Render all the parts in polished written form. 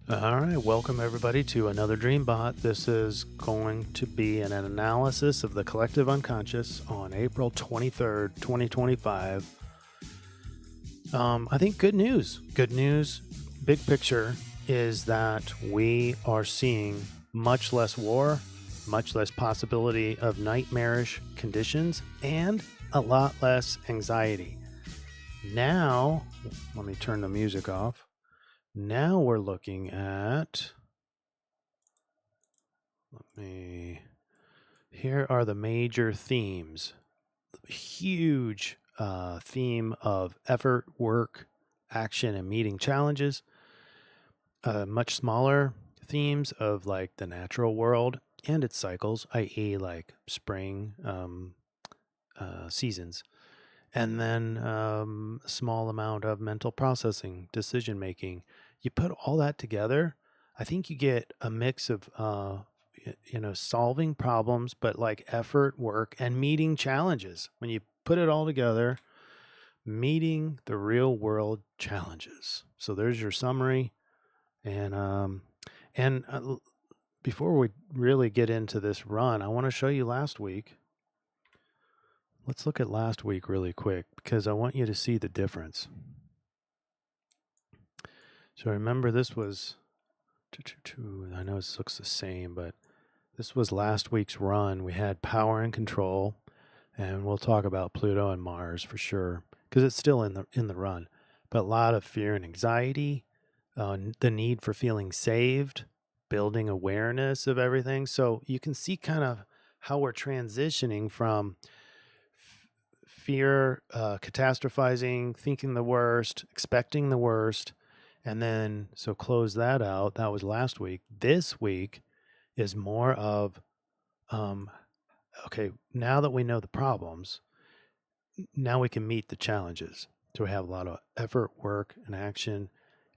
All right, welcome everybody to another DreamBot. This is going to be an analysis of the collective unconscious on April 23rd, 2025. I think good news. Good news, big picture, is that we are seeing much less war, much less possibility of nightmarish conditions, and a lot less anxiety. Now, let me turn the music off. Now we're looking at, here are the major themes. Huge theme of effort, work, action, and meeting challenges. Much smaller themes of like the natural world and its cycles, i.e., like spring seasons. And then a small amount of mental processing, decision making. You put all that together, I think you get a mix of solving problems, but like effort, work, and meeting challenges. When you put it all together, meeting the real world challenges. So there's your summary. And before we really get into this run, I want to show you last week. Let's look at last week really quick because I want you to see the difference. So remember, this was, I know it looks the same, but this was last week's run. We had power and control, and we'll talk about Pluto and Mars for sure because it's still in the run. But a lot of fear and anxiety, the need for feeling saved, building awareness of everything. So you can see kind of how we're transitioning from fear, catastrophizing, thinking the worst, expecting the worst, and then so close that out. That was last week. This week is more of, okay, now that we know the problems, now we can meet the challenges. So we have a lot of effort, work, and action.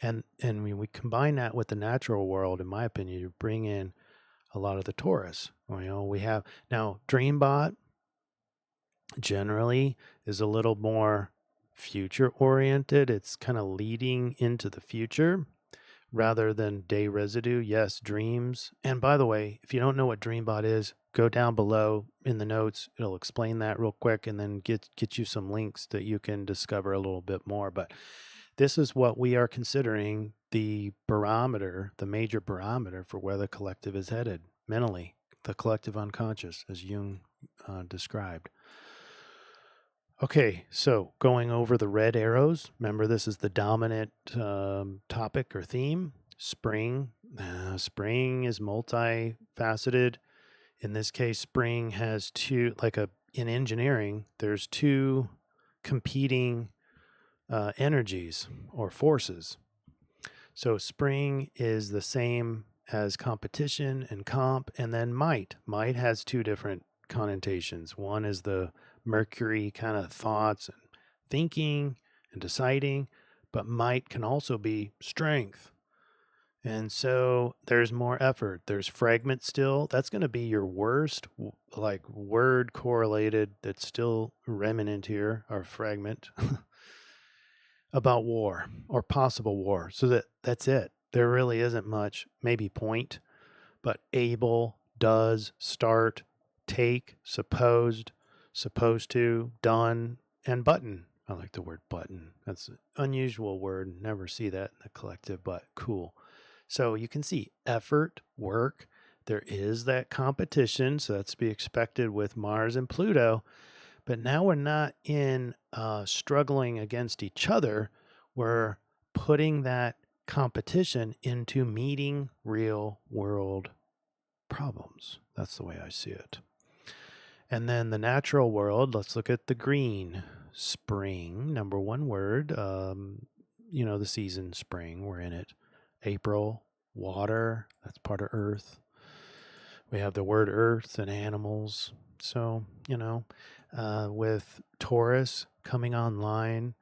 And when we combine that with the natural world, in my opinion, you bring in a lot of the Taurus. We have now DreamBot generally is a little more future oriented. It's kind of leading into the future rather than day residue. Yes, dreams. And by the way, if you don't know what DreamBot is, go down below in the notes. It'll explain that real quick and then get you some links that you can discover a little bit more. But this is what we are considering the barometer, the major barometer for where the collective is headed mentally, the collective unconscious, as Jung described. Okay, so going over the red arrows, remember this is the dominant topic or theme. Spring. Spring is multifaceted. In this case, spring has two, in engineering, there's two competing energies or forces. So spring is the same as competition and comp, and then might. Might has two different connotations. One is the Mercury kind of thoughts and thinking and deciding, but might can also be strength. And so there's more effort. There's fragment still. That's going to be your worst, like word correlated, that's still remnant here, or fragment, about war or possible war. So that's it. There really isn't much, maybe point, but able, does, start, take, supposed, supposed to, done, and button. I like the word button. That's an unusual word. Never see that in the collective, but cool. So you can see effort, work. There is that competition. So that's to be expected with Mars and Pluto. But now we're not in struggling against each other. We're putting that competition into meeting real world problems. That's the way I see it. And then the natural world, let's look at the green. Spring, number one word. The season spring, we're in it. April, water, that's part of earth. We have the word earth and animals. So, with Taurus coming online,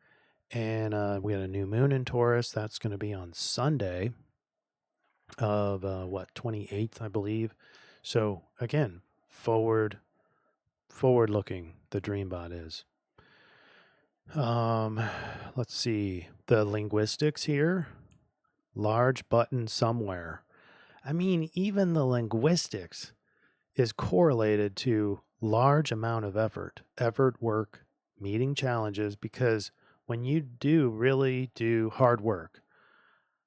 and we had a new moon in Taurus. That's going to be on Sunday of 28th, I believe. So again, forward looking, the DreamBot is. Let's see the linguistics here. large button somewhere. I mean, even the linguistics is correlated to large amount of effort, work, meeting challenges, because when you really do hard work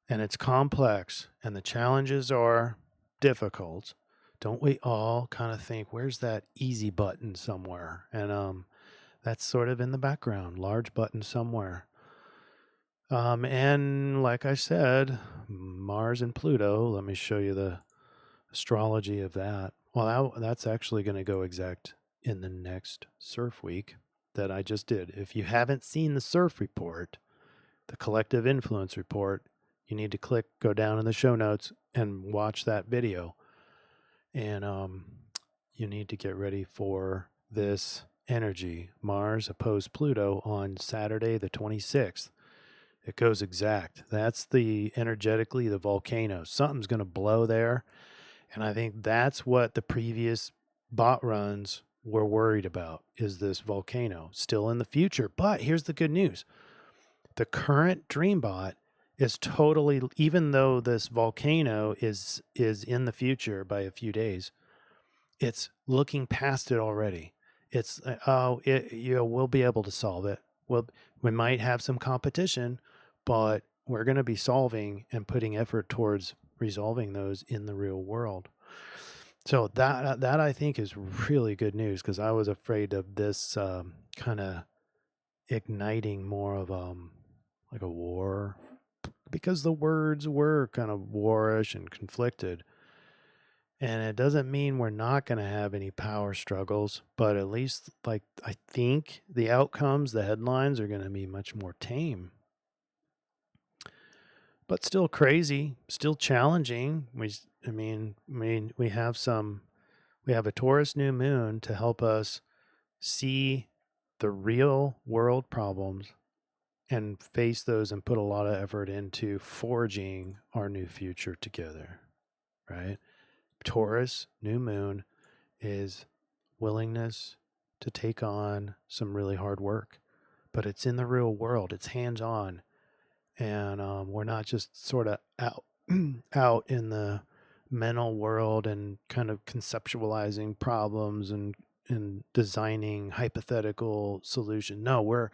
and it's complex and the challenges are difficult, don't we all kind of think, where's that easy button somewhere? And that's sort of in the background, large button somewhere. And like I said, Mars and Pluto, let me show you the astrology of that. Well, that's actually going to go exact in the next CIRF week that I just did. If you haven't seen the CIRF report, the collective influence report, you need to go down in the show notes and watch that video. And you need to get ready for this energy. Mars opposed Pluto on Saturday the 26th. It goes exact. That's energetically the volcano. Something's going to blow there. And I think that's what the previous bot runs were worried about, is this volcano still in the future. But here's the good news. The current DreamBot is totally, even though this volcano is in the future by a few days, it's looking past it already. It's, we'll be able to solve it. We might have some competition, but we're going to be solving and putting effort towards resolving those in the real world. So that I think is really good news, because I was afraid of this kind of igniting more of like a war, because the words were kind of warish and conflicted. And it doesn't mean we're not going to have any power struggles, but at least, like, I think the outcomes, the headlines are going to be much more tame. But still crazy, still challenging. We have a Taurus new moon to help us see the real world problems and face those and put a lot of effort into forging our new future together, right? Taurus new moon is willingness to take on some really hard work, but it's in the real world. It's hands-on. And we're not just sort of out in the mental world and kind of conceptualizing problems and designing hypothetical solution. No, we're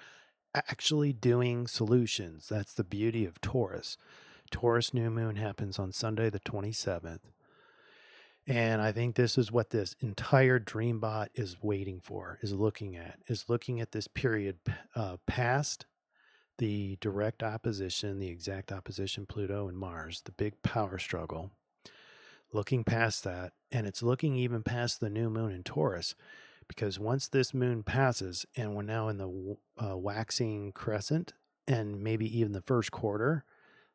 actually doing solutions. That's the beauty of Taurus. Taurus new moon happens on Sunday the 27th. And I think this is what this entire DreamBot is waiting for, is looking at this period past the direct opposition, the exact opposition, Pluto and Mars, the big power struggle, looking past that. And it's looking even past the new moon in Taurus, because once this moon passes and we're now in the waxing crescent and maybe even the first quarter,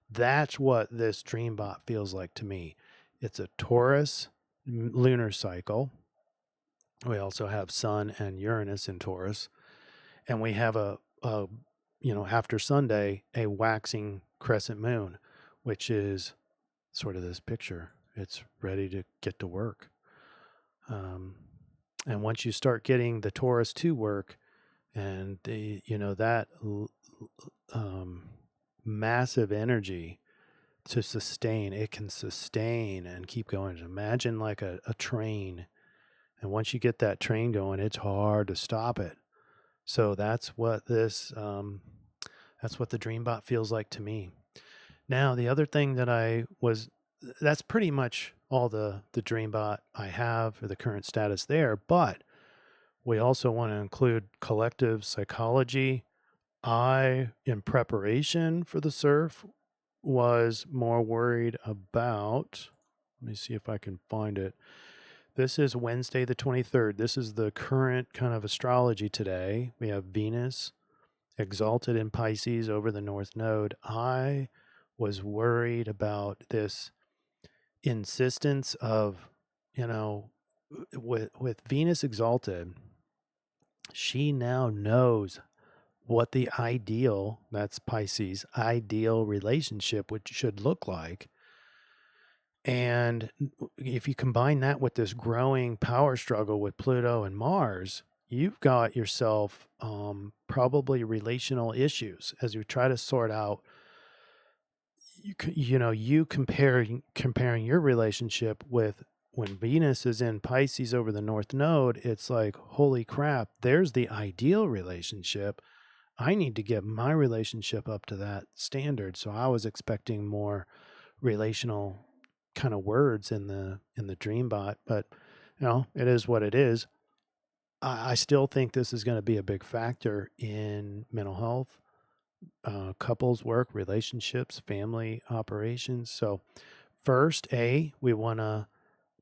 that's what this DreamBot feels like to me. It's a Taurus lunar cycle. We also have Sun and Uranus in Taurus. And we have after Sunday, a waxing crescent moon, which is sort of this picture. It's ready to get to work. And once you start getting the Taurus to work, and that massive energy to sustain, it can sustain and keep going. Imagine like a train. And once you get that train going, it's hard to stop it. So that's what that's what the DreamBot feels like to me. Now, the other thing that's pretty much all the DreamBot I have for the current status there, but we also want to include collective psychology. In preparation for the CIRF, was more worried about, let me see if I can find it. This is Wednesday the 23rd. This is the current kind of astrology today. We have Venus exalted in Pisces over the North Node. I was worried about this insistence of, with Venus exalted, she now knows what the ideal, that's Pisces, ideal relationship should look like. And if you combine that with this growing power struggle with Pluto and Mars, you've got yourself probably relational issues as you try to sort out, you comparing your relationship with when Venus is in Pisces over the North Node, it's like, holy crap, there's the ideal relationship. I need to get my relationship up to that standard. So I was expecting more relational kind of words in the DreamBot, but it is what it is. I still think this is going to be a big factor in mental health, couples work, relationships, family operations. So first, we want to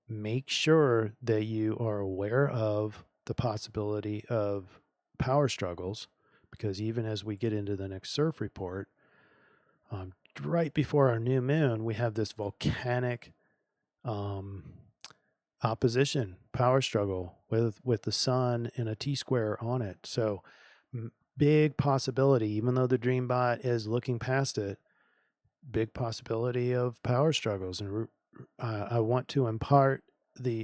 make sure that you are aware of the possibility of power struggles, because even as we get into the next CIRF report, right before our new moon, we have this volcanic opposition power struggle with the sun and a T-square on it. So big possibility, even though the DreamBot is looking past it, big possibility of power struggles. And I want to impart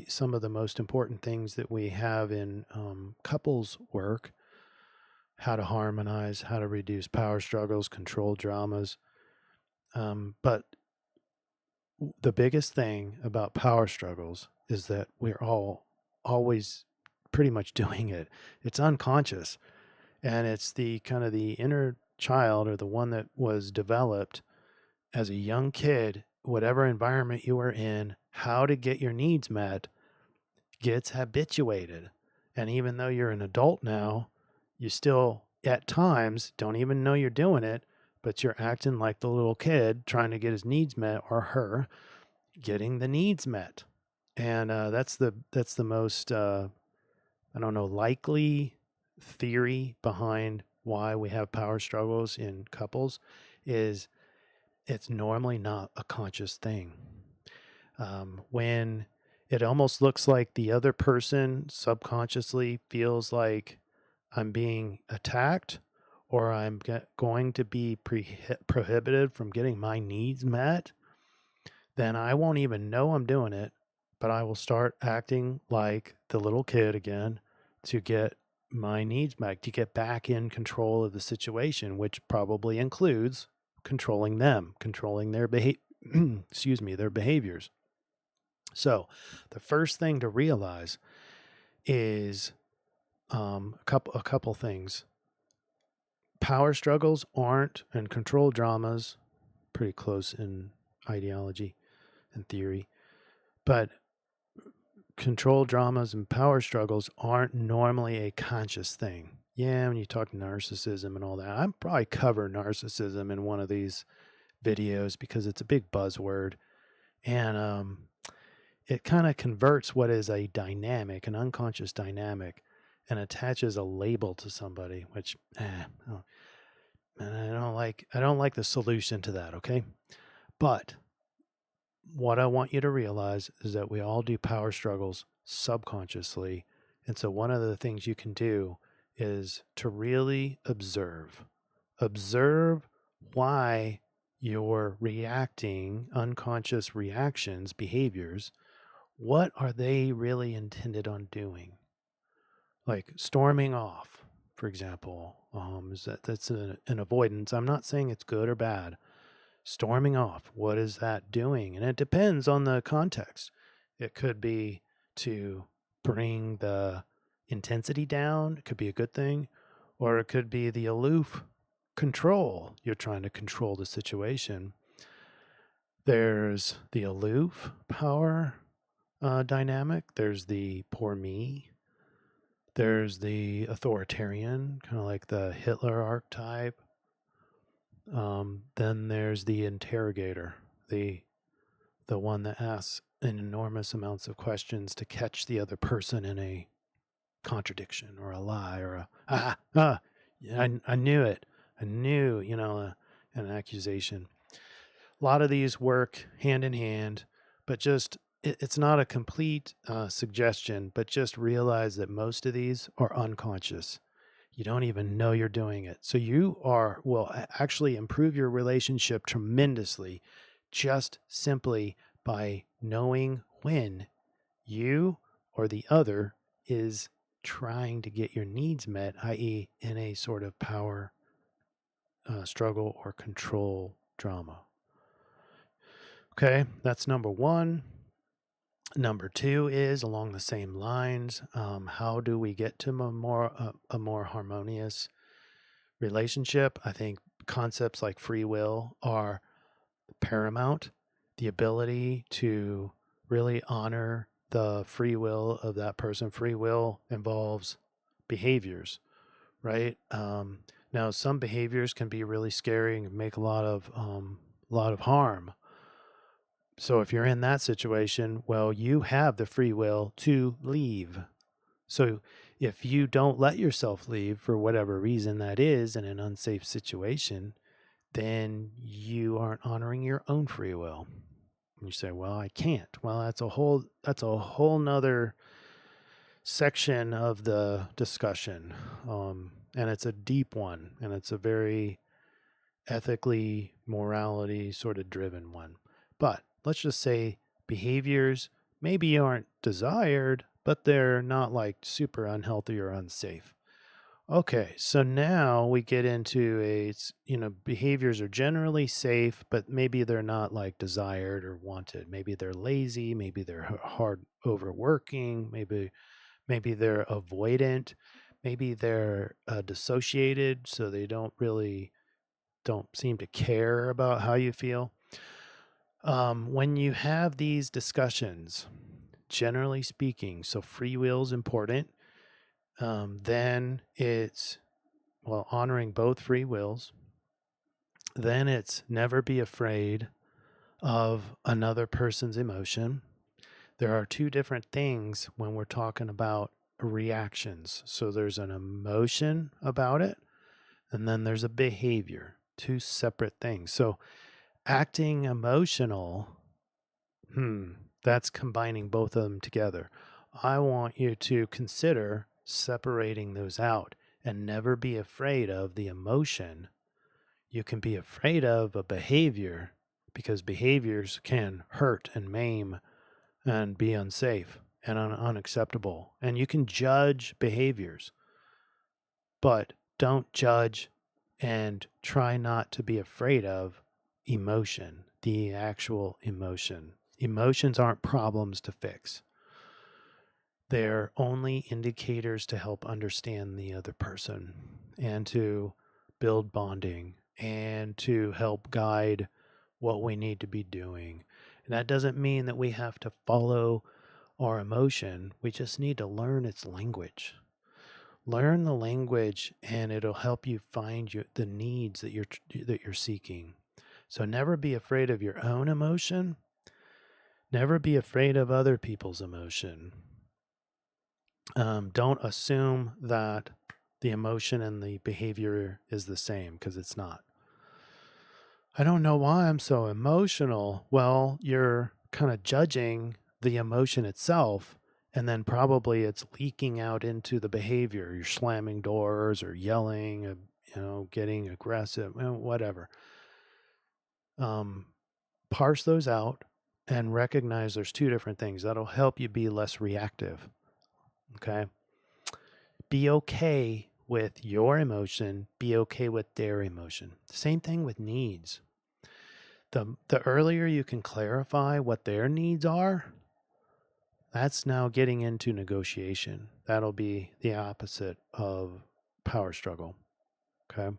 some of the most important things that we have in couples work: how to harmonize, how to reduce power struggles, control dramas. But the biggest thing about power struggles is that we're all always pretty much doing it. It's unconscious, and it's the kind of the inner child, or the one that was developed as a young kid, whatever environment you were in, how to get your needs met gets habituated. And even though you're an adult now, you still at times don't even know you're doing it, but you're acting like the little kid trying to get his needs met, or her getting the needs met. And that's the most likely theory behind why we have power struggles in couples is it's normally not a conscious thing. When it almost looks like the other person subconsciously feels like I'm being attacked, or I'm going to be prohibited from getting my needs met, then I won't even know I'm doing it, but I will start acting like the little kid again to get my needs met, to get back in control of the situation, which probably includes controlling them, controlling their their behaviors. So the first thing to realize is a couple things. Power struggles and control dramas, pretty close in ideology and theory, but control dramas and power struggles aren't normally a conscious thing. Yeah, when you talk narcissism and all that, I'd probably cover narcissism in one of these videos because it's a big buzzword, and it kind of converts what is a dynamic, an unconscious dynamic, and attaches a label to somebody, which I don't like the solution to that, okay? But what I want you to realize is that we all do power struggles subconsciously. And so one of the things you can do is to really observe. Observe why you're reacting, unconscious reactions, behaviors. What are they really intended on doing? Like storming off, for example, that's an avoidance. I'm not saying it's good or bad. Storming off, what is that doing? And it depends on the context. It could be to bring the intensity down. It could be a good thing, or it could be the aloof control. You're trying to control the situation. There's the aloof power dynamic. There's the poor me. There's the authoritarian, kind of like the Hitler archetype. Then there's the interrogator, the one that asks an enormous amounts of questions to catch the other person in a contradiction or a lie or I knew it. I knew, an accusation. A lot of these work hand in hand, but just it's not a complete suggestion, but just realize that most of these are unconscious. You don't even know you're doing it. So you will actually improve your relationship tremendously just simply by knowing when you or the other is trying to get your needs met, i.e. in a sort of power struggle or control drama. Okay, that's number one. Number two is along the same lines. How do we get to a more harmonious relationship? I think concepts like free will are paramount. The ability to really honor the free will of that person. Free will involves behaviors, right? Now, some behaviors can be really scary and make a lot of harm. So if you're in that situation, well, you have the free will to leave. So if you don't let yourself leave for whatever reason that is in an unsafe situation, then you aren't honoring your own free will. And you say, well, I can't. Well, that's a whole nother section of the discussion. And it's a deep one, and it's a very ethically, morality sort of driven one. But let's just say behaviors maybe aren't desired, but they're not like super unhealthy or unsafe. Okay, so now we get into behaviors are generally safe, but maybe they're not like desired or wanted. Maybe they're lazy, maybe they're hard overworking, maybe they're avoidant, maybe they're dissociated, so they don't seem to care about how you feel. When you have these discussions, generally speaking, so free will is important. Then it's, well, honoring both free wills. Then it's never be afraid of another person's emotion. There are two different things when we're talking about reactions. So there's an emotion about it, and then there's a behavior, two separate things. So acting emotional, that's combining both of them together. I want you to consider separating those out and never be afraid of the emotion. You can be afraid of a behavior because behaviors can hurt and maim and be unsafe and unacceptable. And you can judge behaviors, but don't judge and try not to be afraid of emotion, the actual emotion. Emotions aren't problems to fix. They're only indicators to help understand the other person and to build bonding and to help guide what we need to be doing. And that doesn't mean that we have to follow our emotion. We just need to learn its language. Learn the language, and it'll help you find the needs that you're seeking. So never be afraid of your own emotion. Never be afraid of other people's emotion. Don't assume that the emotion and the behavior is the same, because it's not. I don't know why I'm so emotional. Well, you're kind of judging the emotion itself, and then probably it's leaking out into the behavior. You're slamming doors or yelling, getting aggressive, whatever. Parse those out and recognize there's two different things. That'll help you be less reactive. Okay? Be okay with your emotion. Be okay with their emotion. Same thing with needs. The earlier you can clarify what their needs are, that's now getting into negotiation. That'll be the opposite of power struggle. Okay.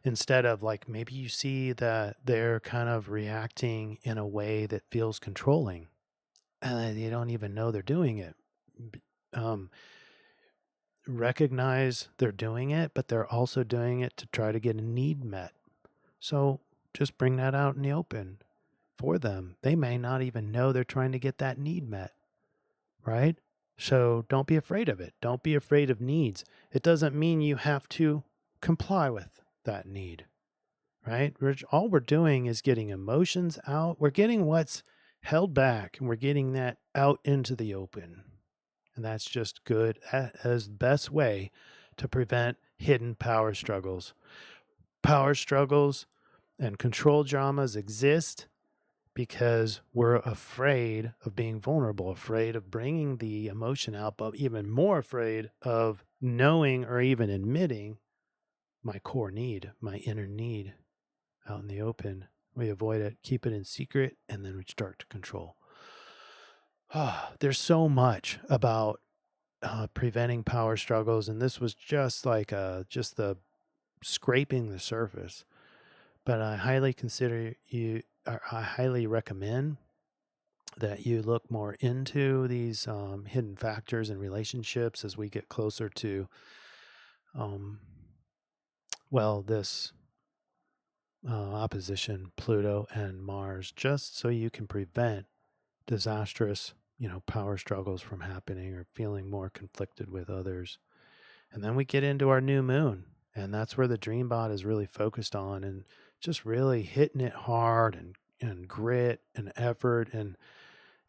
Instead of like maybe you see that they're kind of reacting in a way that feels controlling and they don't even know they're doing it. Recognize they're doing it, but they're also doing it to try to get a need met. So just bring that out in the open for them. They may not even know they're trying to get that need met, right? So don't be afraid of it. Don't be afraid of needs. It doesn't mean you have to comply with that need, right? All we're doing is getting emotions out. We're getting what's held back, and we're getting that out into the open. And that's just good as the best way to prevent hidden power struggles. Power struggles and control dramas exist because we're afraid of being vulnerable, afraid of bringing the emotion out, but even more afraid of knowing or even admitting my core need, my inner need out in the open. We avoid it, keep it in secret, and then we start to control. There's so much about preventing power struggles, and this was just like just the scraping the surface. But I highly I highly recommend that you look more into these hidden factors and relationships as we get closer to, this opposition, Pluto and Mars, just so you can prevent disastrous, power struggles from happening or feeling more conflicted with others. And then we get into our new moon, and that's where the DreamBot is really focused on, and just really hitting it hard and grit and effort and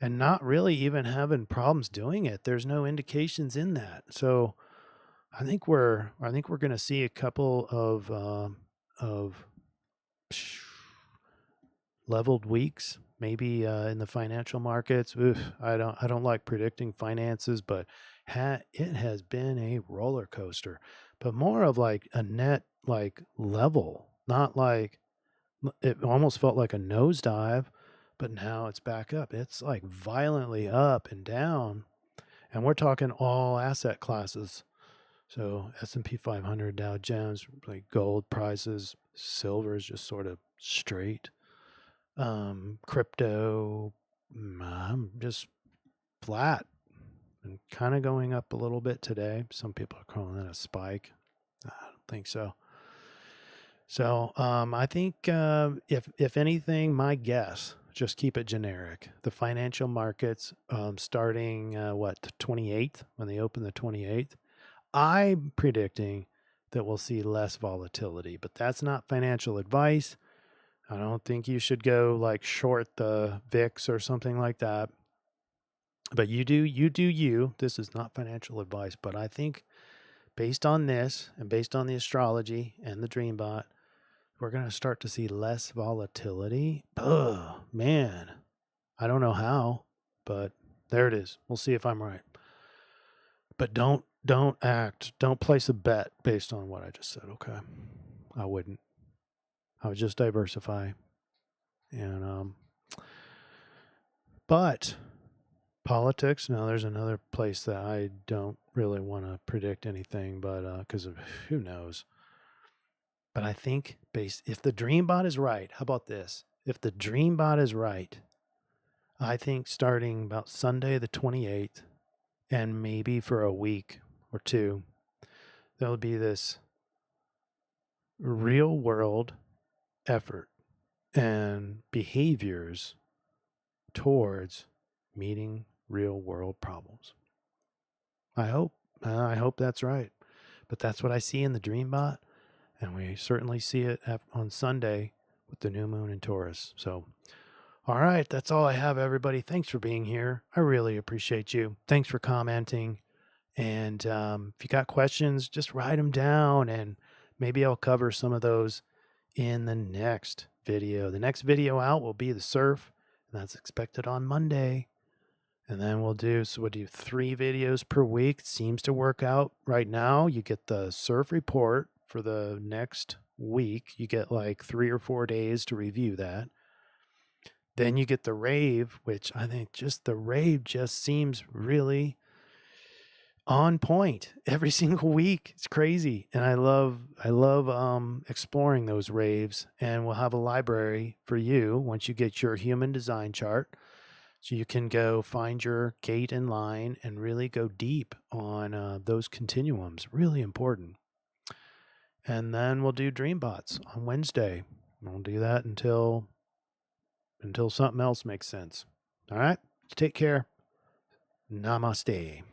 not really even having problems doing it. There's no indications in that. So I think we're going to see a couple of leveled weeks, maybe in the financial markets. Oof, I don't like predicting finances, but it has been a roller coaster, but more of like a net like level, not like it almost felt like a nosedive, but now it's back up. It's like violently up and down, and we're talking all asset classes. So S&P 500, Dow Jones, like gold prices, silver is just sort of straight. Crypto, I'm just flat and kind of going up a little bit today. Some people are calling that a spike. I don't think so. So I think if anything, my guess, just keep it generic. The financial markets starting the 28th, when they open the 28th, I'm predicting that we'll see less volatility, but that's not financial advice. I don't think you should go like short the VIX or something like that. But you do you. This is not financial advice, but I think based on this and based on the astrology and the DreamBot, we're going to start to see less volatility. Oh, man. I don't know how, but there it is. We'll see if I'm right. But don't place a bet based on what I just said, okay? I wouldn't. I would just diversify. And but politics, no, there's another place that I don't really want to predict anything, but because of who knows. But I think if the DreamBot is right, how about this? If the DreamBot is right, I think starting about Sunday the 28th, and maybe for a week or two, there'll be this real world effort and behaviors towards meeting real world problems. I hope that's right. But that's what I see in the DreamBot, and we certainly see it on Sunday with the new moon in Taurus. So, all right, that's all I have, everybody. Thanks for being here. I really appreciate you. Thanks for commenting. And if you got questions, just write them down, and maybe I'll cover some of those in the next video. The next video out will be the CIRF, and that's expected on Monday. And then we'll do 3 videos per week. It seems to work out right now. You get the CIRF report for the next week. You get like 3 or 4 days to review that. Then you get the Rave, which I think just the Rave just seems really on point every single week. It's crazy. And I love exploring those raves, and we'll have a library for you once you get your human design chart. So you can go find your gate and line and really go deep on those continuums. Really important. And then we'll do DreamBots on Wednesday. We'll do that until something else makes sense. All right. Take care. Namaste.